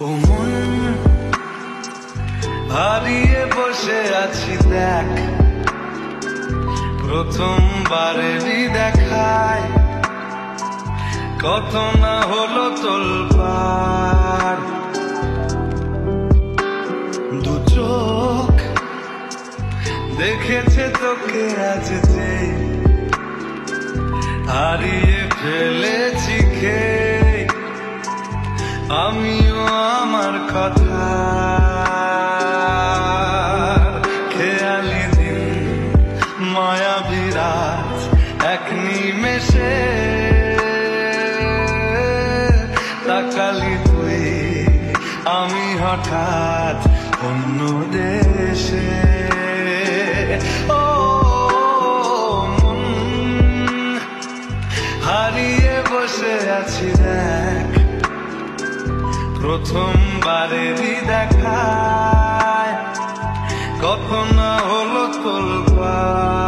ও মন হারিয়ে বসে আছি দেখ, প্রথমবারেরই দেখায় কত না হলো তোলপাড়। দু চোখ দেখেছে তোকে আজ যে, হারিয়ে ফেলেছি খেয়ে আমিও আমার কথা। খেয়ালি দিন মায়া বিরাজ এক নিমেষে, তাকালি তুই আমি হঠাৎ অন্য দেশে। ও মন হারিয়ে বসে আছি দেখ, প্রথমবারেরই দেখায় কত না হলো তোলপাড়।